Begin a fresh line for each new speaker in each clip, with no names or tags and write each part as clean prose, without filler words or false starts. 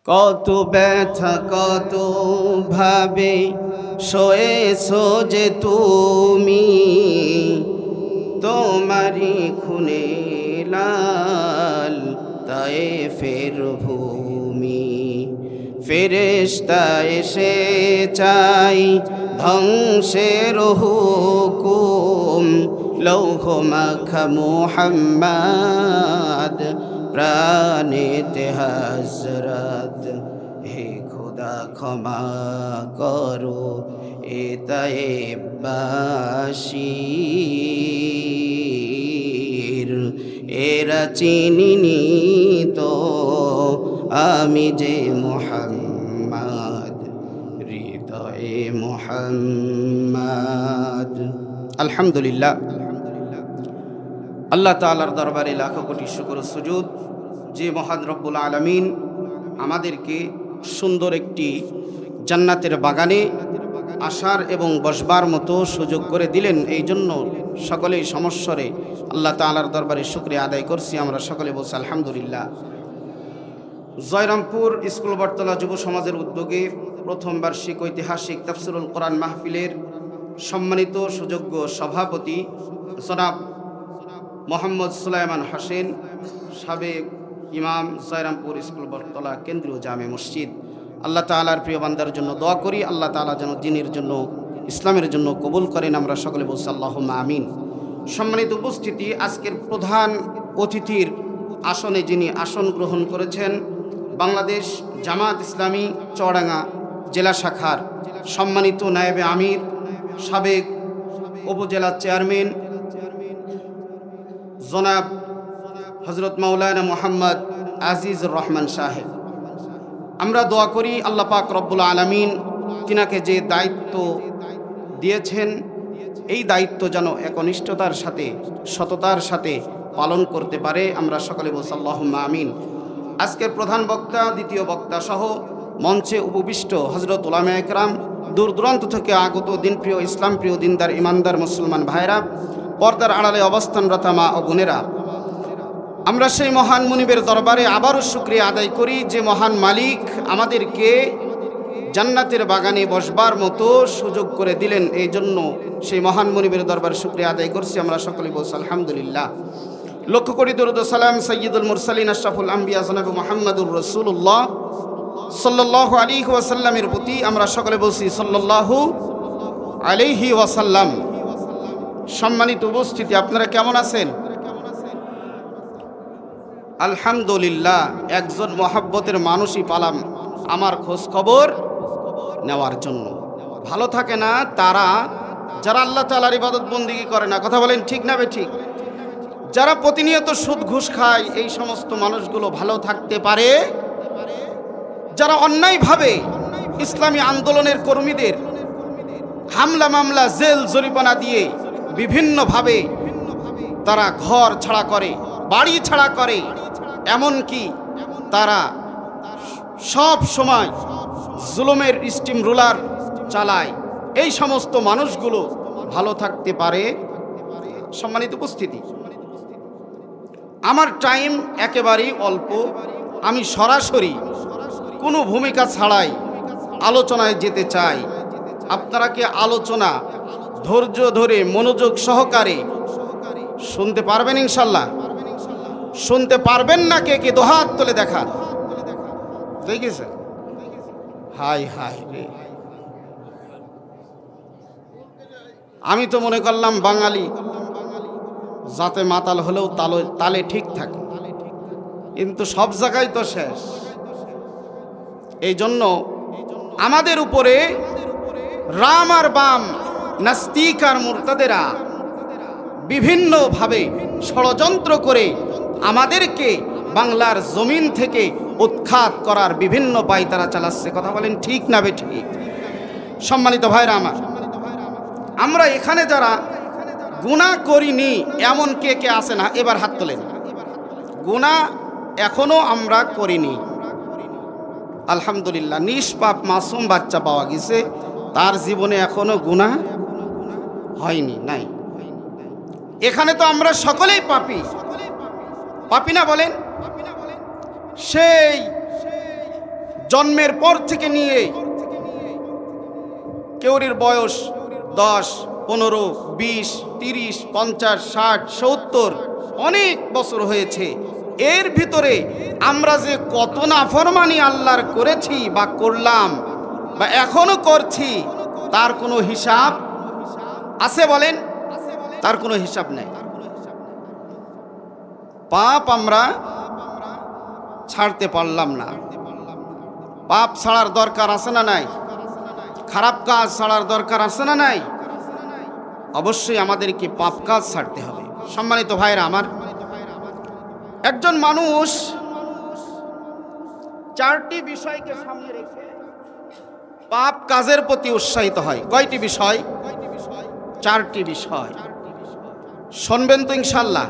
কত ব্যথা কত ভাবে সয়েছো যে তুমি, তোমারি খুনে লাল তায়েফের ভূমি। ফেরেশতা এসে চাই ধ্বংসের হুকুম, লৌহ মাখা মুহাম্মদ প্রাণেতে হযরত। হে খোদা ক্ষমা করো এ তায়েববাসীর, এরা চিনিনি তো আমি যে মুহাম্মদ, হৃদয়ে মুহাম্মদ। আলহামদুলিল্লাহ, আল্লাহ তাআলার দরবারে লাখো কোটি শুকর ও সুজুদ যে মহান রব্বুল আলামিন আমাদেরকে সুন্দর একটি জান্নাতের বাগানে আসার এবং বসবার মতো সুযোগ করে দিলেন। এই জন্য সকলেই সমস্বরে আল্লাহ তাআলার দরবারে শুকরিয়া আদায় করছি। আমরা সকলে বলছি আলহামদুলিল্লাহ। জয়রামপুর স্কুল বটতলা যুব সমাজের উদ্যোগে প্রথম বার্ষিক ঐতিহাসিক তাফসিরুল কোরআন মাহফিলের সম্মানিত সুযোগ্য সভাপতি জনাব মোহাম্মদ সুলাইমান হোসেন, সাবেক ইমাম, জয়রামপুর স্কুল বটতলা কেন্দ্রীয় জামে মসজিদ। আল্লাহ তাআলার প্রিয় বান্দার জন্য দোয়া করি, আল্লাহ তাআলা যেন দ্বীনের জন্য, ইসলামের জন্য কবুল করেন। আমরা সকলে বলছি আল্লাহুম্মা আমিন। সম্মানিত উপস্থিতি, আজকের প্রধান অতিথির আসনে যিনি আসন গ্রহণ করেছেন, বাংলাদেশ জামাত ইসলামী চুয়াডাঙ্গা জেলা শাখার সম্মানিত নায়েবে আমির, সাবেক উপজেলা চেয়ারম্যান জনাব হযরত মাওলানা মোহাম্মদ আজিজুর রহমান সাহেব। আমরা দোয়া করি আল্লাহ পাক রব্বুল আলামিন তিনাকে যে দায়িত্ব দিয়েছেন, এই দায়িত্ব যেন একনিষ্ঠতার সাথে, সততার সাথে পালন করতে পারে। আমরা সকলে বলছি আল্লাহুম্মা আমিন। আজকের প্রধান বক্তা, দ্বিতীয় বক্তা সহ মঞ্চে উপবিষ্ট হযরত উলামায়ে কেরাম, দূর দূরান্ত থেকে আগত দিনপ্রিয়, ইসলাম প্রিয়, দিনদার, ইমানদার মুসলমান ভাইরা, পর্দার আড়ালে অবস্থানরত মা ও বোনেরা, আমরা সেই মহান মুনিবের দরবারে আবারও শুকরিয়া আদায় করি যে মহান মালিক আমাদেরকে জান্নাতের বাগানে বসবার মতো সুযোগ করে দিলেন। এই জন্য সেই মহান মুনিবের দরবারে শুকরিয়া আদায় করছি। আমরা সকলে বলছি আলহামদুলিল্লাহ। লক্ষ কোটি দরুদ ও সালাম সাইয়্যিদুল মুরসালিন আশরাফুল আম্বিয়া জনাব মুহাম্মদুর রাসূলুল্লাহ সাল্লাল্লাহু আলাইহি ওয়াসাল্লামের প্রতি আমরা সকলে বলছি সাল্লাল্লাহু আলাইহি ওয়াসাল্লাম। সম্মানিত উপস্থিতি, আপনারা কেমন আছেন? আলহামদুলিল্লাহ। একজন মহব্বতের মানুষই পালাম আমার খোঁজ খবর নেওয়ার জন্য। ভালো থাকে না তারা যারা আল্লাহ তাআলার ইবাদত বন্দেগী করে না। কথা বলেন ঠিক না বেঠিক? যারা প্রতিনিয়ত সুদ ঘুষ খায়, এই সমস্ত মানুষগুলো ভালো থাকতে পারে? যারা অন্যায়ভাবে ইসলামী আন্দোলনের কর্মীদের হামলা মামলা, জেল জরিমানা দিয়ে বিভিন্নভাবে তারা ঘর ছাড়া করে, বাড়ি ছাড়া করে, এমনকি তারা সব সময় জুলুমের স্টিম রুলার চালায়, এই সমস্ত মানুষগুলো ভালো থাকতে পারে? সম্মানিত উপস্থিতি, আমার টাইম একেবারেই অল্প। আমি সরাসরি কোনো ভূমিকা ছাড়াই আলোচনায় যেতে চাই। আপনারা কি আলোচনা ধৈর্য ধরে মনোযোগ সহকারে শুনতে পারবেন? ইনশাল্লাহ শুনতে পারবেন না? কে কে দোহাত তুলে দেখান। দেখেছে? হাই হাই রে, আমি তো মনে করলাম বাঙালি যাতে মাতাল হলেও তালে ঠিক থাকে, কিন্তু সব জায়গায় তো শেষ। এই জন্য আমাদের উপরে রাম আর বাম, নাস্তিক আর মুরতাদেরা বিভিন্নভাবে ষড়যন্ত্র করে আমাদেরকে বাংলার জমিন থেকে উৎখাত করার বিভিন্ন পায় তারা চালাচ্ছে। কথা বলেন ঠিক না বেঠিক? সম্মানিত ভাইরা আমার, আমরা এখানে যারা গুনাহ করিনি এমন কে কে আছে না? এবার হাত তোলেন। গুনাহ এখনো আমরা করিনি, আলহামদুলিল্লাহ। নিষ্পাপ মাসুম বাচ্চা পাওয়া গেছে, তার জীবনে এখনো গুনাহ হয়নি, নাই। এখানে তো আমরা সকলেই পাপী, পাপী না বলেন? সেই জন্মের পর থেকে নিয়ে কেউরির বয়স 10, 15, 20, 30, 50, 60, 70 অনেক বছর হয়েছে। এর ভিতরে আমরা যে কত নাফরমানি আল্লাহর করেছি বা করলাম বা এখনো করছি, তার কোনো হিসাব আছে বলেন? তার কোনো হিসাব নেই। পাপ আমরা ছাড়তে পারলাম না। পাপ ছাড়ার দরকার আছে না নাই? খারাপ কাজ ছাড়ার দরকার আছে না নাই? অবশ্যই আমাদেরকে পাপ কাজ ছাড়তে হবে। সম্মানিত ভাইরা আমার, একজন মানুষ 4টি বিষয়কে সামনে রেখে পাপ কাজের প্রতি উৎসাহিত হয়। কয়টি বিষয়? 4টি বিষয়। শুনবেন তো ইনশাআল্লাহ?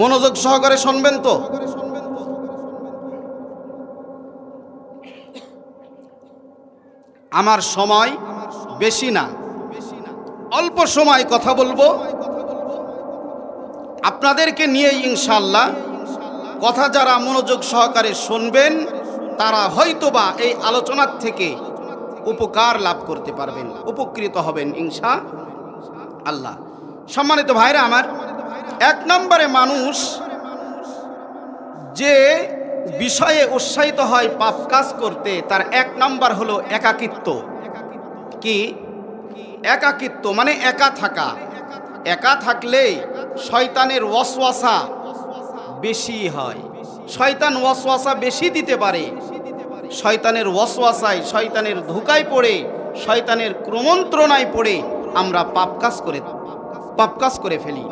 মনোযোগ সহকারে শুনবেন তো? আমার সময় বেশি না, অল্প সময় কথা বলবো। আপনাদেরকে নিয়ে ইনশাআল্লাহ কথা যারা মনোযোগ সহকারে শুনবেন তারা হয়তোবা এই আলোচনার থেকে উপকার লাভ করতে পারবেন, উপকৃত হবেন ইনশাআল্লাহ। সম্মানিত ভাইরা আমার, 1 নম্বরে মানুষ যে বিষয়ে উৎসাহিত হয় পাপ কাজ করতে, তার 1 নম্বর হলো একাকিত্ব। কি? একাকিত্ব মানে একা থাকা। একা থাকলে শয়তানের ওয়াসওয়াসা বেশি হয়। শয়তান ওয়াসওয়াসা বেশি দিতে পারে। শয়তানের ওয়াসওয়াসায়, শয়তানের ধোঁকায় পড়ে, শয়তানের কুমন্ত্রণায় পড়ে আমরা পাপ কাজ করে ফেলি।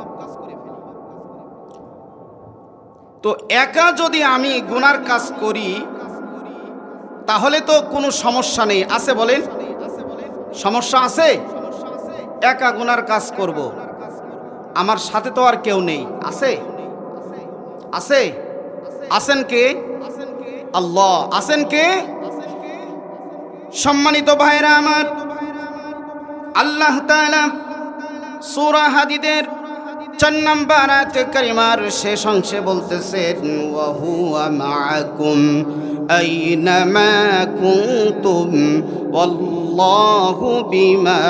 তো একা যদি আমি গুনার কাজ করি তাহলে তো কোনো সমস্যা নেই, আছে বলেন? সমস্যা আছে? একা গুনার কাজ করব, আমার সাথে তো আর কেউ নেই। আছে? আছে? আছেন কে? আল্লাহ। আছেন কে? সম্মানিত ভাইরা আমার, আল্লাহ তাআলা সূরা হাদীদের 4 নম্বর আয়াতে কারিমার শেষ অংশে বলতেছেন, ওয়া হুয়া মাআকুম আইনামা কুনতুম ওয়াল্লাহু বিমা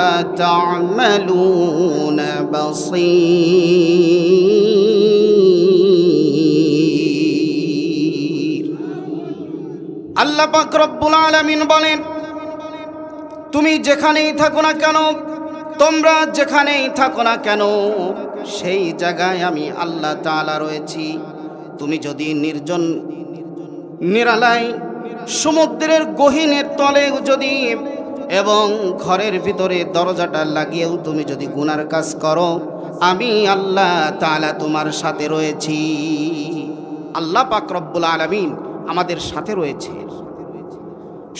তা'মালুনা বাসীর। আল্লাহ পাক রব্বুল আলামিন বলেন, তুমি যেখানেই থাকো না কেন, তোমরা যেখানেই থাকো না কেন, সেই জায়গায় আমি আল্লাহ তাআলা রয়েছি। তুমি যদি নির্জন নিরালায় সমুদ্রের গহীনের তলে যদি এবং ঘরের ভিতরে দরজাটা লাগিয়েও তুমি যদি গুনার কাজ করো, আমি আল্লাহ তাআলা তোমার সাথে রয়েছি। আল্লাহ পাক রব্বুল আলামিন আমাদের সাথে রয়েছে।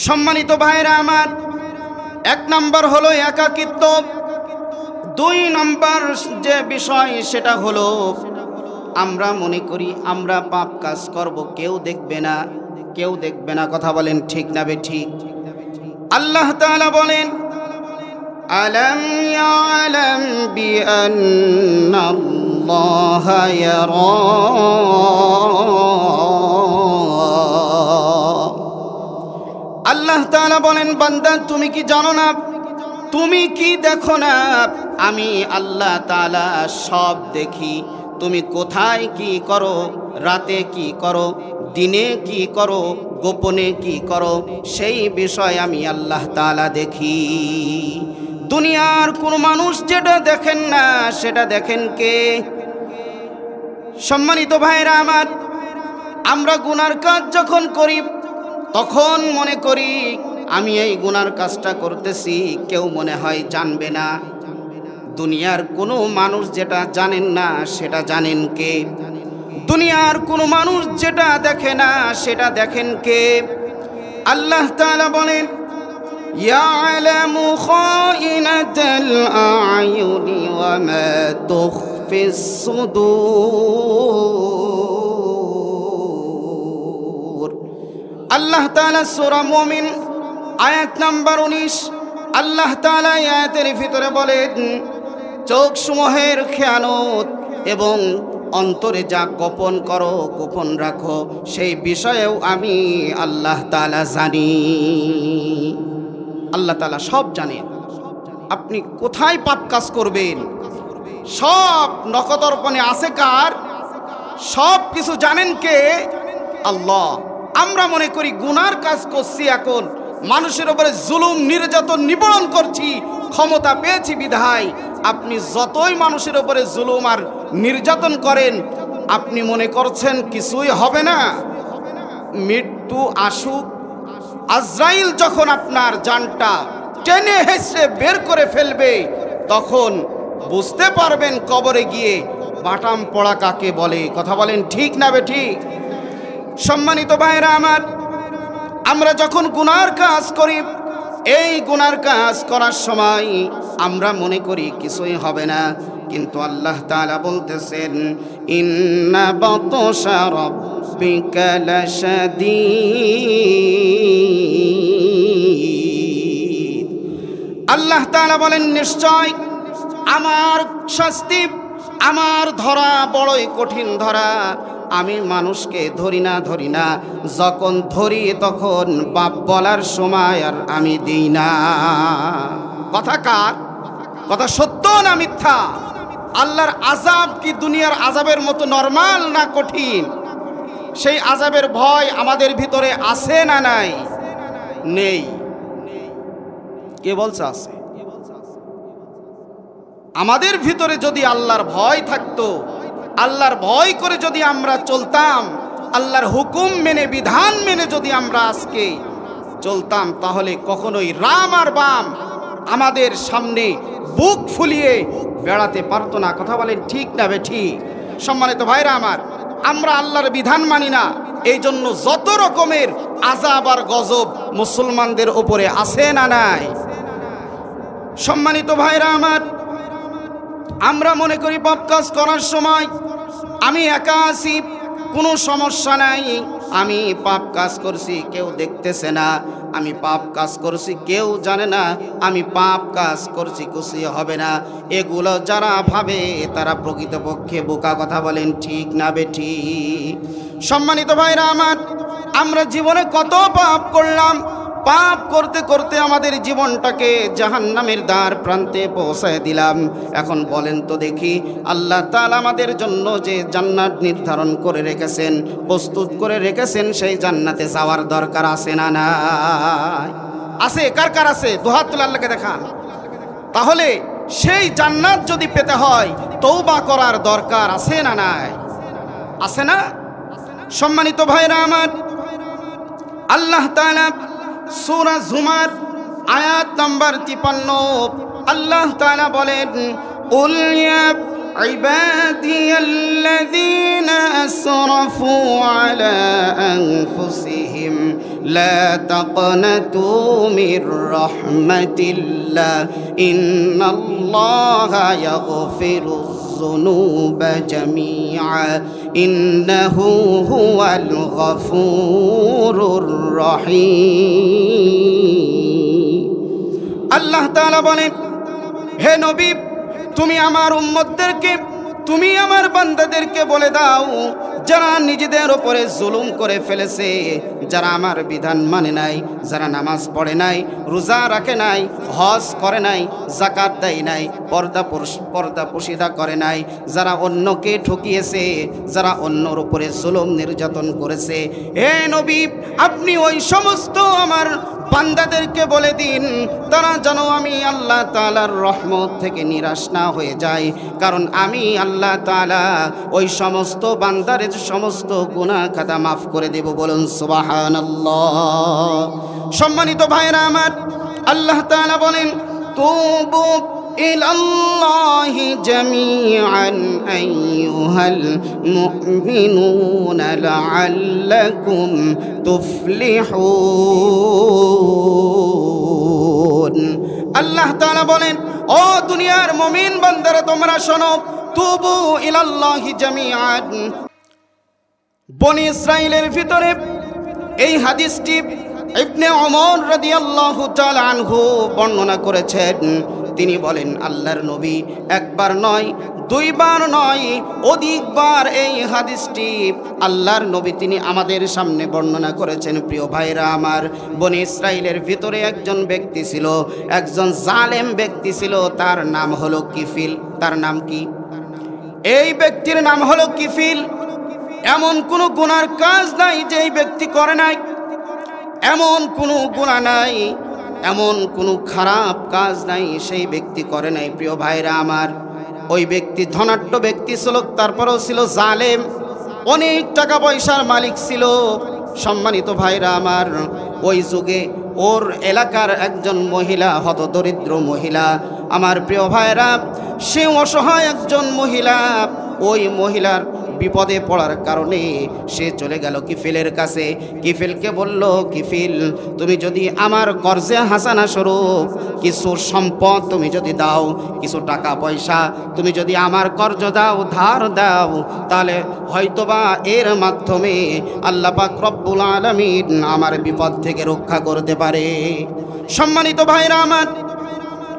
সম্মানিত ভাইরা আমার, 1 নম্বর হলো একাকিত্ব। 2 নম্বর যে বিষয় সেটা হলো আমরা মনে করি আমরা পাপ কাজ করব, কেউ দেখবে না, কেউ দেখবে না। কথা বলেন ঠিক না বেঠিক? আল্লাহ তাআলা বলেন, আলাম ইয়ালাম বিআন্নাল্লাহা ইয়ারা। আল্লাহ তাআলা বলেন, বান্দা তুমি কি জানো না, তুমি কি দেখো না, আমি আল্লাহ তাআলা সব দেখি। তুমি কোথায় কি করো, রাতে কি করো, দিনে কি করো, গোপনে কি করো, সেই বিষয় আমি আল্লাহ তাআলা দেখি। দুনিয়ার কোন মানুষ যেটা দেখেন না সেটা দেখেন কে? সম্মানিত ভাইরা আমার, আমরা গুনার কাজ যখন করি তখন মনে করি আমি এই গুনার কাজটা করতেছি, কেউ মনে হয় জানবে না। দুনিয়ার কোনো মানুষ যেটা জানেন না সেটা জানেন কে? দুনিয়ার কোনো মানুষ যেটা দেখে না সেটা দেখেন কে? আল্লাহ তাআলা বলেন, ইয়ালামু খাইনাতাল আ'য়ুনি ওয়া মা তুখফিস সুদূর। আল্লাহ তাআলা সূরা মুমিন আয়াত নাম্বার 19 আল্লাহ তাআলা আয়াতের ভিতরে বলেন, চোখ সমূহের খেয়ানত এবং অন্তরে যা গোপন করো, গোপন রাখো, সেই বিষয়েও আমি আল্লাহ তাআলা জানি। আল্লাহ তাআলা সব জানেন। আপনি কোথায় পাপ কাজ করবেন সব নখদর্পণে আছে কার? সব কিছু জানেন কে? আল্লাহ। আমরা মনে করি গুনার কাজ করছি, এখন মানুষের উপরে জুলুম নির্যাতন নিপীড়ন করছি, ক্ষমতা পেয়েছি বিধায়। আপনি যতই মানুষের উপরে জুলুম আর নির্যাতন করেন, আপনি মনে করছেন কিছুই হবে না? মৃত্যু আসুক, আজরাইল যখন আপনার জানটা টেনে হেসে বের করে ফেলবে, তখন বুঝতে পারবেন কবরে গিয়ে বাটাম পড়া কাকে বলে। কথা বলেন ঠিক না বেঠিক? সম্মানিত ভাইরা আমার, আমরা যখন গুনার কাজ করি, এই গুনার কাজ করার সময় আমরা মনে করি কিছুই হবে না, কিন্তু আল্লাহ তাআলা বলতেছেন ইন্না বাতশা রাব্বিকা লাশাদীদ। আল্লাহ তাআলা বলেন নিশ্চয় আমার শাস্তি, আমার ধরা বড়ই কঠিন ধরা। আমি মানুষকে ধরি না, যখন ধরি তখন বাপ বলার সময় আর আমি দিই না। কথা কার? কথা সত্য না মিথ্যা? আল্লাহর আযাব কি দুনিয়ার আযাবের মতো নরমাল না কঠিন? সেই আযাবের ভয় আমাদের ভিতরে আছে না নাই? নেই। কে বলছে আছে? আমাদের ভিতরে যদি আল্লাহর ভয় থাকতো, আল্লাহর ভয় করে যদি আমরা চলতাম, আল্লাহর হুকুম মেনে বিধান মেনে যদি আমরা আজকে চলতাম, তাহলে কখনোই রাম আর বাম আমাদের সামনে বুক ফুলিয়ে বেড়াতে পারতো না। কথা বলেন ঠিক না বেঠিক? সম্মানিত ভাইরা আমার, আমরা আল্লাহর বিধান মানি না, এই জন্য যত রকমের আযাব আর গজব মুসলমানদের উপরে আছে না নাই? সম্মানিত ভাইরা আমার, আমরা মনে করি পাপ কাজ করার সময় আমি একা আছি, কোনো সমস্যা নাই, আমি পাপ কাজ করছি কেউ দেখতেছে না, আমি পাপ কাজ করছি কেউ জানে না, আমি পাপ কাজ করছি কিছু হবে না। এগুলো যারা ভাবে তারা প্রকৃতপক্ষে বোকা। কথা বলেন ঠিক না বেঠিক? সম্মানিত ভাইরা আমার, আমরা জীবনে কত পাপ করলাম, পাপ করতে করতে আমাদের জীবনটাকে জাহান্নামের দ্বার প্রান্তে পৌঁছায় দিলাম। এখন বলেন তো দেখি, আল্লাহ তাআলা আমাদের জন্য যে জান্নাত নির্ধারণ করে রেখেছেন, প্রস্তুত করে রেখেছেন, সেই জান্নাতে যাওয়ার দরকার আছে না নাই? আছে। কার কার আছে? দুহাত তুলে আল্লাহকে দেখান। তাহলে সেই জান্নাত যদি পেতে হয় তওবা করার দরকার আছে না নাই? আছে না? সম্মানিত ভাইরা আমার, আল্লাহ তাআলা সূরা জুমার আয়াত নাম্বার 53 আল্লাহ তাআলা বলেন কুল ইয়া ইবাদিয়াল্লাযীনা আসরাফু আলা আনফুসিহিম লা তাকনাতু মির রাহমাতিল্লাহ ইন্নাল্লাহা ইয়াগফিরুয যুনুবা জামিআ ইন্নাহু হুয়াল গফুরুর রহিম। আল্লাহ তাআলা বলেন, হে নবী, তুমি আমার উম্মতদেরকে, তুমি আমার বান্দাদেরকে বলে দাও, যারা নিজেদের উপরে জুলুম করে ফেলেছে, যারা আমার বিধান মানে নাই, যারা নামাজ পড়ে নাই, রোজা রাখে নাই, হজ করে নাই, যাকাত দেয় নাই, পর্দা পশিদা করে নাই, যারা অন্যকে ঠকিয়েছে, যারা অন্যর উপরে জুলুম নির্যাতন করেছে, হে নবী, আপনি ওই সমস্ত আমার বান্দাদেরকে বলে দিন, তারা যেন আমি আল্লাহ তাআলার রহমত থেকে নিরাশ না হয়ে যায়, কারণ আমি আল্লাহ তাআলা ওই সমস্ত বান্দার সমস্ত গুনাহ খাতা মাফ করে দেব। বলুন সুবহানাল্লাহ। সম্মানিত ভাইরা আমার, আল্লাহ তাআলা বলেন তুবু ইলাল্লাহি জামিআন আইয়ুহাল মুমিনুনা লাআল্লাকুম তুফলিহুন। আল্লাহ তাআলা বলেন, ও দুনিয়ার মুমিন বান্দারা তোমরা শোনো, তুবু ইলাল্লাহি জামিআন। বনি ইসরাইলের ভিতরে এই হাদিসটি ইবনে ওমর রাদিয়াল্লাহু তাআলা আনহু বর্ণনা করেছেন। তিনি বলেন, আল্লাহর নবী একবার নয়, দুইবার নয় অধিকবার এই হাদিসটি আল্লাহর নবী তিনি আমাদের সামনে বর্ণনা করেছেন। প্রিয় ভাইরা আমার, বনি ইসরাইলের ভিতরে একজন ব্যক্তি ছিল, একজন জালেম ব্যক্তি ছিল, তার নাম হলো কিফিল। তার নাম কি? এই ব্যক্তির নাম হলো কিফিল। এমন কোনো গুনার কাজ নাই যে এই ব্যক্তি করে নাই, এমন কোনো গুনাহ নাই, এমন কোনো খারাপ কাজ নাই সেই ব্যক্তি করে নাই। প্রিয় ভাইরা আমার, ওই ব্যক্তি ধনাঢ্য ব্যক্তি ছিল, তারপরেও ছিল জালেম, অনেক টাকা পয়সার মালিক ছিল। সম্মানিত ভাইরা আমার, ওই যুগে ওর এলাকার একজন মহিলা, হতদরিদ্র মহিলা, আমার প্রিয় ভাইরা, সে অসহায় একজন মহিলা। ওই মহিলার বিপদে পড়ার কারণে সে চলে গেল কিফিলের কাছে। কিফিলকে বলল, কিফিল, তুমি যদি আমার কর্জে হাসানা স্বরূপ কিছু সম্পদ তুমি যদি দাও, কিছু টাকা পয়সা তুমি যদি আমার কর্জ দাও, ধার দাও, তাহলে হয়তোবা এর মাধ্যমে আল্লাহ পাক রব্বুল আলামিন আমার বিপদ থেকে রক্ষা করতে পারে। সম্মানিত ভাইরা আমার,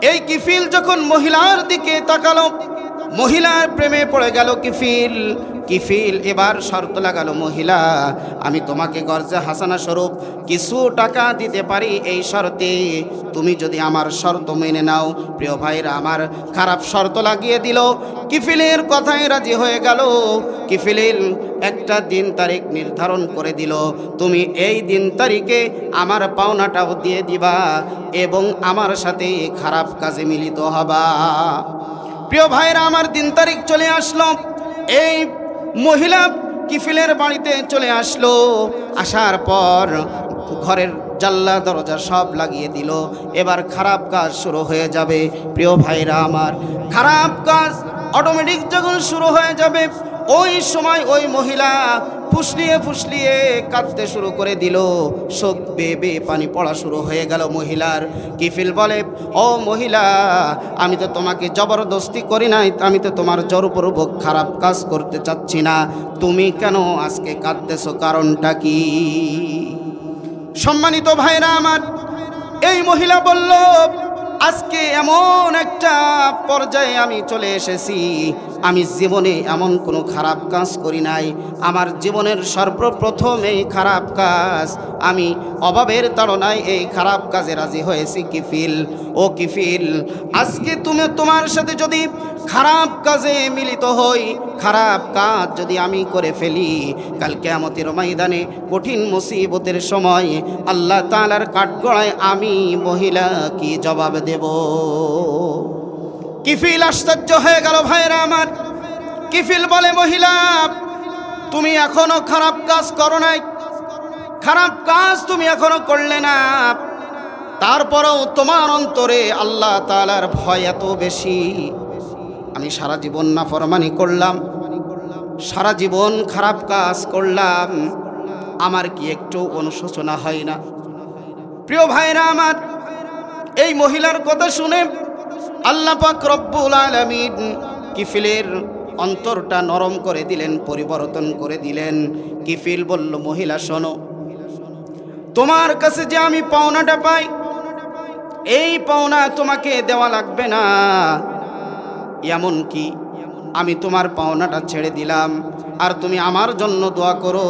এই কিফিল যখন মহিলার দিকে তাকালো, মহিলার প্রেমে পড়ে গেল কিফিল। কিফিল এবার শর্ত লাগালো, মহিলা, আমি তোমাকে কর্জে হাসানা স্বরূপ কিছু টাকা দিতে পারি, এই শর্তে তুমি যদি আমার শর্ত মেনে নাও। প্রিয় ভাইরা আমার, খারাপ শর্ত লাগিয়ে দিল। কিফিলের কথায় রাজি হয়ে গেল। কিফিলের একটা দিন তারিখ নির্ধারণ করে দিল, তুমি এই দিন তারিখে আমার পাওনাটাও দিয়ে দিবা এবং আমার সাথে খারাপ কাজে মিলিত হবা। প্রিয় ভাইরা আমার, দিন তারিখ চলে আসলো। এই মহিলা কিফিলের বাড়িতে চলে আসলো। আসার পর ঘরের জানলা দরজা সব লাগিয়ে দিল। এবার খারাপ কাজ শুরু হয়ে যাবে। প্রিয় ভাইরা আমার, খারাপ কাজ অটোমেটিক যখন শুরু হয়ে যাবে, ওই সময় ওই মহিলা ফুসলিয়ে ফুসলিয়ে কাঁদতে শুরু করে দিল। চোখ বেয়ে বেয়ে পানি পড়া শুরু হয়ে গেল মহিলার। কিফিল বলে, ও মহিলা, আমি তো তোমাকে জবরদস্তি করি নাই, আমি তো তোমার জোরপূর্বক খারাপ কাজ করতে চাচ্ছি না, তুমি কেন আজকে কাঁদতেছো, কারণটা কি? সম্মানিত ভাইরা আমার, এই মহিলা বলল, আজকে এমন একটা পর্যায়ে আমি চলে এসেছি, আমি জীবনে এমন কোনো খারাপ কাজ করি নাই। আমার জীবনের সর্বপ্রথম এই খারাপ কাজ, আমি অভাবের তাড়নায় এই খারাপ কাজে রাজি হয়েছি। কিফিল, ও কিফিল, আজকে তুমি তোমার সাথে যদি খারাপ কাজে মিলিত হই, খারাপ কাজ যদি আমি করে ফেলি, কাল কিয়ামতের ময়দানে কঠিন মুসিবতের সময় আল্লাহ তাআলার কাঠগড়ায় আমি মহিলা কি জবাব দেব? কিফিল আশ্চর্য হয়ে গেল। ভাইরা আমার, কিফিল বলে, মহিলা, তুমি এখনো খারাপ কাজ করো নাই, খারাপ কাজ তুমি এখনো করলে না, তারপরেও তোমার অন্তরে আল্লাহ তাআলার ভয় এত বেশি। আমি সারা জীবন নাফরমানি করলাম, সারা জীবন খারাপ কাজ করলাম, আমার কি একটু অনুশোচনা হয় না? প্রিয় ভাইরা আমার, এই মহিলার কথা শুনে আল্লাহ পাক রব্বুল আলামিন কিফিলের অন্তরটা নরম করে দিলেন, পরিবর্তন করে দিলেন। কিফিল বলল, মহিলা শোনো, তোমার কাছে যে আমি পাওনাটা পাই, এই পাওনা তোমাকে দেওয়া লাগবে না, এমন কি আমি তোমার পাওনাটা ছেড়ে দিলাম, আর তুমি আমার জন্য দোয়া করো,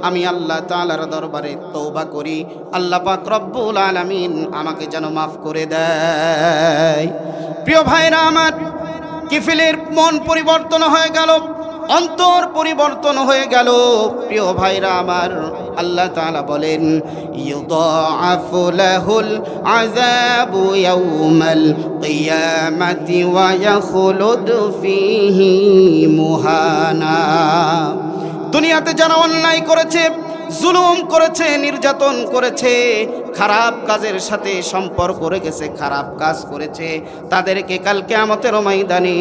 আমি আল্লাহ তাআলার দরবারে তওবা করি, আল্লাহ পাক রব্বুল আলামিন আমাকে যেন মাফ করে দেয়। প্রিয় ভাইরা আমার, কিফিলের মন পরিবর্তন হয়ে গেল, অন্তর পরিবর্তন হয়ে গেল। প্রিয় ভাইরা আমার, আল্লাহ তাআলা বলেন, ইউদাআফু লাহুল আযাবু ইয়াউমাল কিয়ামাতি ওয়া ইয়াখলুদ ফীহি মুহানা। দুনিয়াতে যারা অন্যায় করেছে, জুলুম করেছে, নির্যাতন করেছে, খারাপ কাজের সাথে সম্পর্ক রেখেছে, খারাপ কাজ করেছে, তাদেরকে কাল কিয়ামতের ময়দানে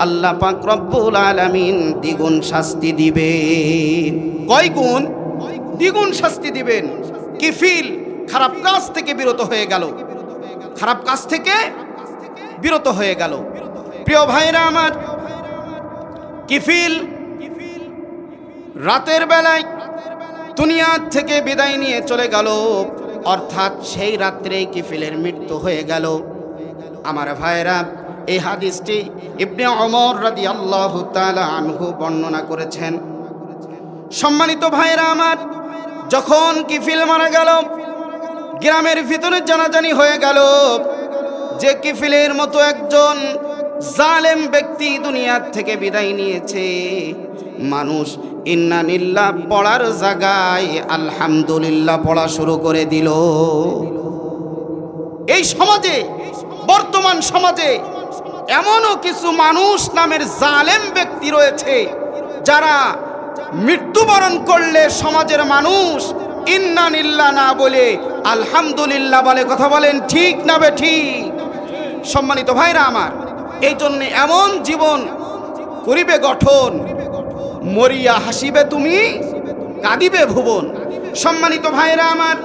আল্লাহ পাক রব্বুল আলামিন দ্বিগুণ শাস্তি দিবেন। কয় গুণ? দ্বিগুণ শাস্তি দিবেন। কিফিল খারাপ কাজ থেকে বিরত হয়ে গেল, খারাপ কাজ থেকে বিরত হয়ে গেল। প্রিয় ভাইরা আমার, কিফিল রাতের বেলায় দুনিয়া থেকে বিদায় নিয়ে চলে গেল, অর্থাৎ সেই রাত্রেই কিফিলের মৃত্যু হয়ে গেল। আমার ভাইরা, এই হাদিসটি ইবনে ওমর রাদিয়াল্লাহু তাআলা আনহু বর্ণনা করেছেন। সম্মানিত ভাইরা আমার, যখন কিফিল মারা গেল, গ্রামের ভিতরে জানাজানি হয়ে গেল যে কিফিলের মতো একজন জালেম ব্যক্তি দুনিয়ার থেকে বিদায় নিয়েছে। মানুষ ইন্না লিল্লাহ পড়ার জায়গায় আলহামদুলিল্লাহ পড়া শুরু করে দিল। এই সমাজে, বর্তমান সমাজে এমনও কিছু মানুষ নামের জালেম ব্যক্তি রয়েছে যারা মৃত্যুবরণ করলে সমাজের মানুষ ইন্না লিল্লাহ না বলে আলহামদুলিল্লাহ বলে। কথা বলেন ঠিক না বেঠিক? সম্মানিত ভাইরা আমার, এই জন্য এমন জীবন করিবে গঠন, মরিয়া হাসিবে তুমি, কাঁদিবে ভুবন। সম্মানিত ভাইরা আমার,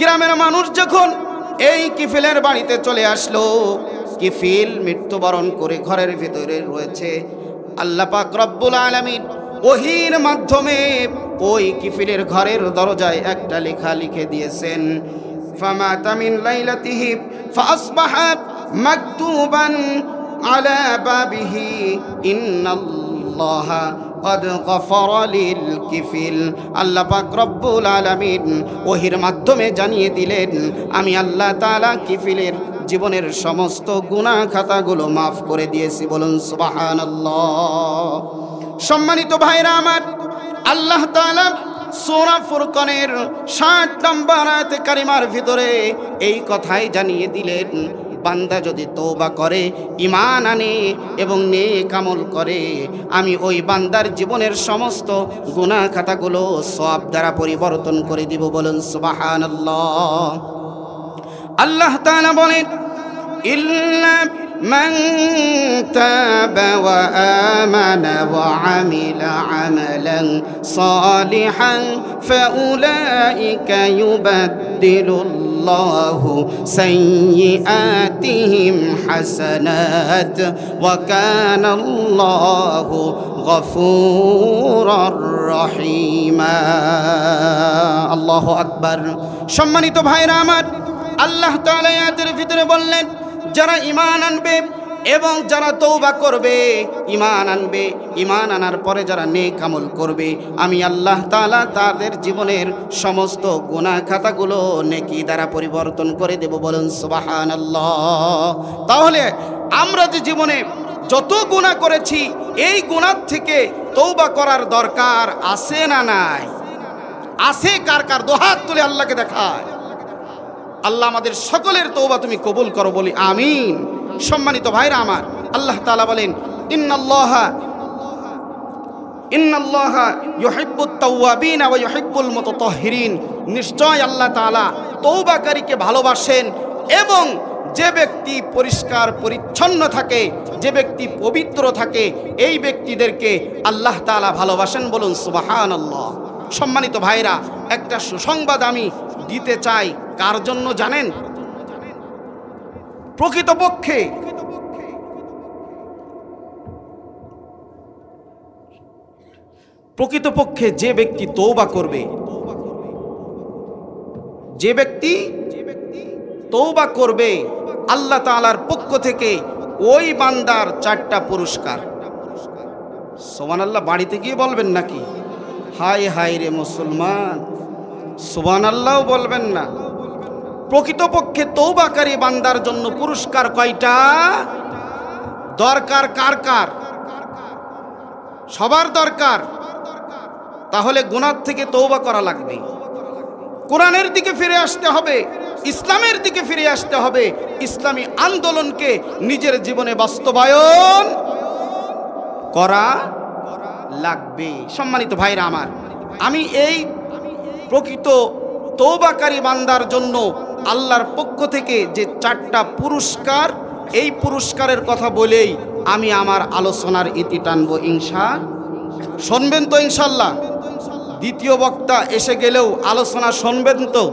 গ্রামের মানুষ যখন এই কিফিলের বাড়িতে চলে আসলো, কিফিল মৃত্যুবরণ করে ঘরের ভিতরে রয়েছে। আল্লাহ পাক রব্বুল আলামিন ওহীর মাধ্যমে ওই কিফিলের ঘরের দরজায় একটা লেখা লিখে দিয়েছেন, ফামাতা মিন লাইলাতিহি ফাসবাহা মাকতুবান আলা বাবিহি ইন্নাল্লাহা কদ গফারা লিল কিফিল। আল্লাহ পাক রব্বুল আলামিন ওহীর মাধ্যমে জানিয়ে দিলেন, আমি আল্লাহ তাআলা কিফিলের জীবনের সমস্ত গুনাহ খাতাগুলো মাফ করে দিয়েছি। বলুন সুবহানাল্লাহ। সম্মানিত ভাইরা আমার, আল্লাহ তাআলা সূরা ফুরকানের 60 নম্বর আয়াতে কারিমার ভিতরে এই কথাই জানিয়ে দিলেন, বান্দা যদি তওবা করে, ঈমান আনে এবং নেক আমল করে, আমি ওই বান্দার জীবনের সমস্ত গুনাহ খাতাগুলো সওয়াব দ্বারা পরিবর্তন করে দিব। বলুন সুবহানাল্লাহ। আল্লাহ তাআলা বলেন, ইল্লা মান তাবা ওয়া আমানা ওয়া আমিলা আমালান সালিহান ফাউলাইকা ইউবাদদিলুল্লাহু সাইয়্যাতিহিম হাসানাত ওয়া কানাল্লাহু গফুরুর রহিমা। আল্লাহু আকবার। সম্মানিত ভাইরা আমার, আল্লাহ তাআলা আয়াতের ভিতরে বললেন, যারা ঈমান আনবে এবং যারা তওবা করবে, ঈমান আনবে, ঈমান আনার পরে যারা নেক আমল করবে, আমি আল্লাহ তাআলা তাদের জীবনের সমস্ত গুনাহ খাতাগুলো নেকি দ্বারা পরিবর্তন করে দেব। বলুন সুবহানাল্লাহ। তাহলে আমরা যে জীবনে যত গুনাহ করেছি, এই গুনাহ থেকে তওবা করার দরকার আছে না নাই? আছে কার কার? দুহাত তুলে আল্লাহকে দেখায়। আল্লাহ আমাদের সকলের তওবা তুমি কবুল করো, বলি আমিন। সম্মানিত ভাইরা আমার, আল্লাহ তাআলা বলেন, ইন্নাল্লাহা ইউহিব্বুত তাওয়াবিন ওয়া ইউহিব্বুল মুতাতাহহিরিন। নিশ্চয় আল্লাহ তাআলা তওবাকারীকে ভালোবাসেন এবং যে ব্যক্তি পরিষ্কার পরিচ্ছন্ন থাকে, যে ব্যক্তি পবিত্র থাকে, এই ব্যক্তিদেরকে আল্লাহ তাআলা ভালোবাসেন। বলুন সুবহানাল্লাহ। সম্মানিত ভাইরা, একটা সুসংবাদ আমি দিতে চাই। কার জন্য জানেন? প্রকৃতপক্ষে যে ব্যক্তি তওবা করবে, যে ব্যক্তি তওবা করবে, আল্লাহ তাআলার পক্ষ থেকে ওই বান্দার 4টা পুরস্কার। সুবহানাল্লাহ। বাড়িতে গিয়ে বলবেন নাকি? হায় হায় রে মুসলমান, সুবহানাল্লাহও বলবেন না। প্রকৃতপক্ষে তওবাকারী বান্দার জন্য পুরস্কার কয়টা? দরকার কার কার? সবার দরকার। তাহলে গুনাহ থেকে তওবা করা লাগবে, কোরআনের দিকে ফিরে আসতে হবে, ইসলামের দিকে ফিরে আসতে হবে, ইসলামী আন্দোলনকে নিজের জীবনে বাস্তবায়ন করা লাগবে। সম্মানিত ভাইরা আমার, আমি এই প্রকৃত তওবাকারী বান্দার জন্য আল্লাহর পক্ষ থেকে যে 4টা পুরস্কার, এই পুরস্কারের কথা বলেই আমি আমার আলোচনার ইতি টানবো। শুনবেন তো ইনশাল্লাহ? দ্বিতীয় বক্তা এসে গেলেও আলোচনা শুনবেন তো,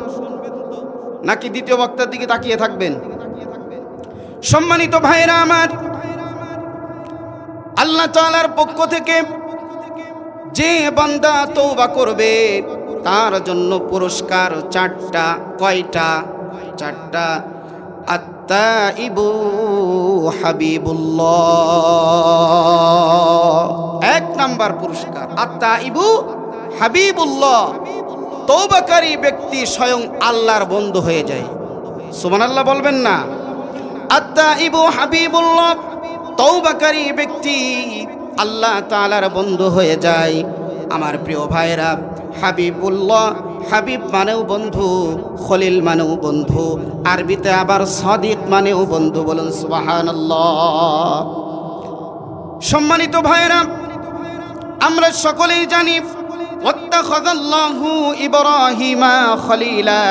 নাকি দ্বিতীয় বক্তার দিকে তাকিয়ে থাকবেন? সম্মানিত ভাইরা আমার, আল্লাহ তাআলার পক্ষ থেকে যে বান্দা তওবা করবে তার জন্য পুরস্কার 4টা। কয়টা? 4টা। আত্তাইবু হাবিবুল্লাহ। 1 নাম্বার পুরস্কার আত্তাইবু হাবিবুল্লাহ। তওবাকারী ব্যক্তি স্বয়ং আল্লাহর বন্ধু হয়ে যায়। সুবহানাল্লাহ বলবেন না? আত্তাইবু হাবিবুল্লাহ, তওবাকারী ব্যক্তি আল্লাহ তাআলার বন্ধু হয়ে যায়। আমার প্রিয় ভাইরা, হাবিবুল্লাহ, হাবিব মানেও বন্ধু, খলিল মানেও বন্ধু, আরবিতে আবার সাদিক মানেও বন্ধু। বলুন সুবহানাল্লাহ। সম্মানিত ভাইরা, আমরা সকলেই জানি ওয়াত্তাখাযাল্লাহু ইব্রাহিমা খলিলা।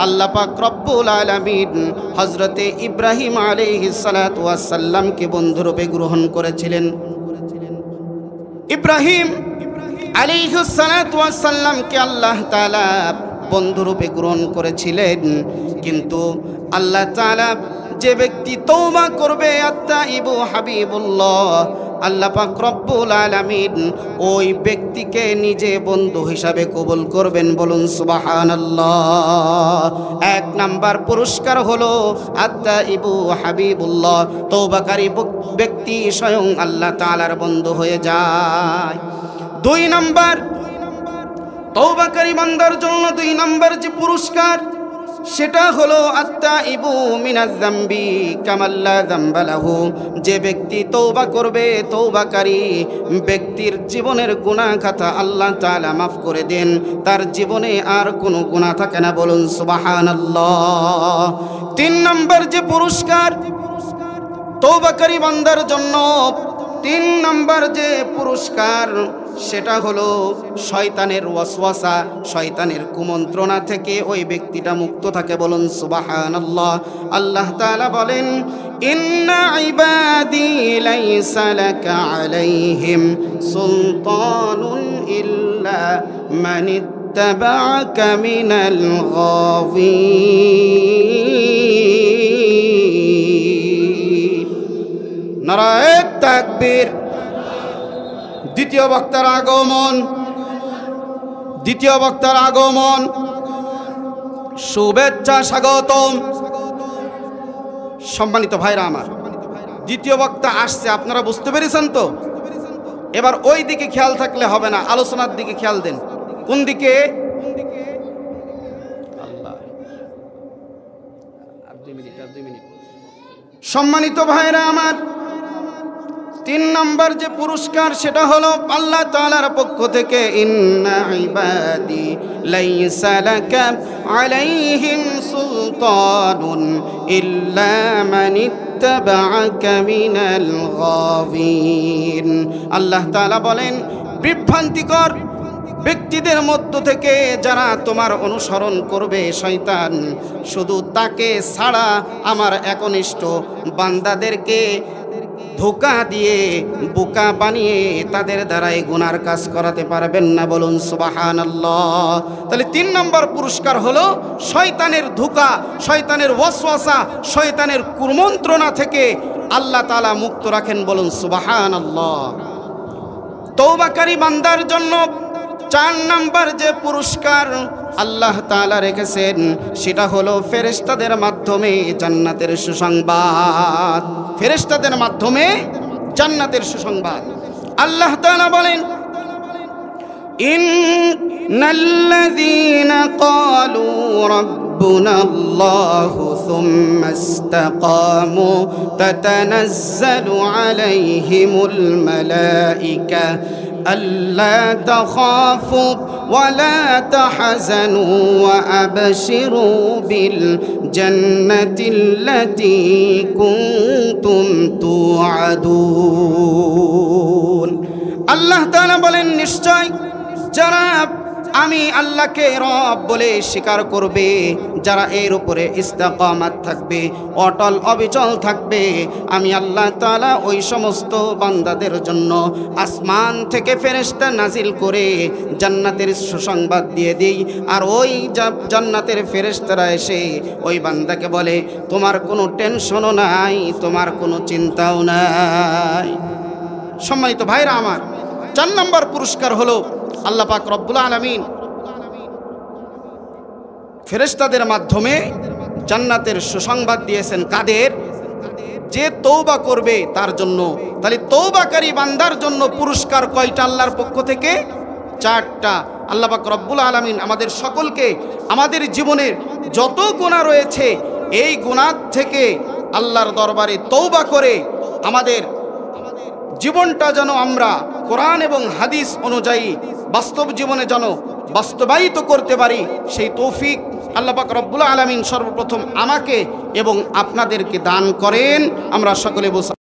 আল্লাহ পাক রব্বুল আলামিন হযরতে ইব্রাহিম আলাইহিস সালাতু ওয়াস সালামকে বন্ধুরূপে গ্রহণ করেছিলেন। ইব্রাহিম আলাইহিস সালাতু ওয়াস সালামকে আল্লাহ তাআলা বন্ধুরূপে গ্রহণ করেছিলেন, কিন্তু আল্লাহ তাআলা যে ব্যক্তি তওবা করবে আত্তাইবু হাবিবুল্লাহ, আল্লাহ পাক রব্বুল আলামিন ওই ব্যক্তিকে নিজে বন্ধু হিসাবে কবুল করবেন। বলুন সুবহানাল্লাহ। 1 নাম্বার পুরস্কার হলো আত্তাইবু হাবিবুল্লাহ, তওবাকারী ব্যক্তি স্বয়ং আল্লাহ তাআলার বন্ধু হয়ে যায়। 2 নাম্বার, তওবাকারী বান্দার জন্য 2 নাম্বার যে পুরস্কার সেটা হলো আত্তাইবু মিনাজ যামবি কামাল্লা যামবা লাহু। যে ব্যক্তি তওবা করবে, তওবাকারী ব্যক্তির জীবনের গুনাহ খাতা আল্লাহ তাআলা মাফ করে দেন, তার জীবনে আর কোনো গুনাহ থাকে না। বলুন সুবহানাল্লাহ। 3 নম্বর যে পুরস্কার তওবাকারী বান্দার জন্য, 3 নম্বর যে পুরস্কার সেটা হলো শয়তানের ওয়াসওয়াসা, শয়তানের কুমন্ত্রণা থেকে ওই ব্যক্তিটা মুক্ত থাকে। বলুন সুবহানাল্লাহ। আল্লাহ তাআলা বলেন, ইন্না ইবাদি লাইসা লাকা আলাইহিম সুলতানুন ইল্লা মান ইত্তাবা'আকা মিনাল গাওয়িন। নারায়ে তাকবীর। দ্বিতীয় বক্তার আগমন, দ্বিতীয় বক্তার আগমন, শুভেচ্ছা স্বাগতম। সম্মানিত ভাইরা আমার, দ্বিতীয় বক্তা আসছে, আপনারা বুঝতে পেরেছেন তো? এবার ওই দিকে খেয়াল থাকলে হবে না, আলোচনার দিকে খেয়াল দেন। কোন দিকে? আল্লাহ, আর 2 মিনিট। সম্মানিত ভাইরা আমার, 3 নম্বর যে পুরস্কার সেটা হলো আল্লাহ তাআলার পক্ষ থেকে, ইন্না ইবাদি লাইসা লাকা আলাইহিম সুলতানুন ইল্লা মান ইত্তাবা'আকা মিনাল গাওয়িন। আল্লাহ তাআলা বলেন, বিভ্রান্তিকর ব্যক্তিদের মধ্য থেকে যারা তোমার অনুসরণ করবে শয়তান, শুধু তাকে ছাড়া আমার একনিষ্ঠ বান্দাদেরকে ধোঁকা দিয়ে বোকা বানিয়ে তাদের দ্বারাই গুনার কাজ করাতে পারবেন না। বলুন সুবহানাল্লাহ। তাহলে 3 নম্বর পুরস্কার হলো শয়তানের ধোঁকা, শয়তানের ওয়াসওয়াসা, শয়তানের কুমন্ত্রণা থেকে আল্লাহ তাআলা মুক্ত রাখেন। বলুন সুবহানাল্লাহ। তওবাকারী বান্দার জন্য 4 নম্বর যে পুরস্কার আল্লাহ তাআলা রেখেছেন সেটা হলো ফেরেশতাদের মাধ্যমে জান্নাতের সুসংবাদ। ফেরেশতাদের মাধ্যমে জান্নাতের সুসংবাদ। আল্লাহ তাআলা বলেন, ইন্নাল্লাযীনা ক্বালু রাব্বুনাল্লাহু সুম্মা ইসতাকামু তাতানাজ্জালু আলাইহিমুল মালায়েকা ألا تخافوا ولا تحزنوا وأبشروا بالجنة التي كنتم توعدون। আল্লাহ তাআলা বলেন, নিশ্চয় যারা আমি আল্লাহকে রব বলে স্বীকার করবে, যারা এর উপরে ইস্তেকামাত থাকবে, অটল অবিচল থাকবে, আমি আল্লাহ তাআলা ওই সমস্ত বান্দাদের জন্য আসমান থেকে ফেরেশতা নাজিল করে জান্নাতের সুসংবাদ দিয়ে দিই। আর ওই জান্নাতের ফেরেশতারা এসে ওই বান্দাকে বলে, তোমার কোনো টেনশনও নাই, তোমার কোনো চিন্তাও নাই। সম্মানিত ভাইরা আমার, 4 নম্বর পুরস্কার হলো আল্লাহ পাক রব্বুল আলামিন ফেরেশতাদের মাধ্যমে জান্নাতের সুসংবাদ দিয়েছেন কাদের? যে তওবা করবে তার জন্য। তাহলে তওবাকারী বান্দার জন্য পুরস্কার কয়টা আল্লাহর পক্ষ থেকে? 4টা। আল্লাহ পাক রব্বুল আলামিন আমাদের সকলকে আমাদের জীবনের যত গুনাহ রয়েছে এই গুনাহ থেকে আল্লাহর দরবারে তওবা করে আমাদের জীবনটা যেন আমরা কোরআন এবং হাদিস অনুযায়ী বাস্তব জীবনে যেন বাস্তবায়িত করতে পারি, সেই তৌফিক আল্লাহ পাক রব্বুল আলামিন সর্বপ্রথম আমাকে এবং আপনাদেরকে দান করেন। আমরা সকলে বসে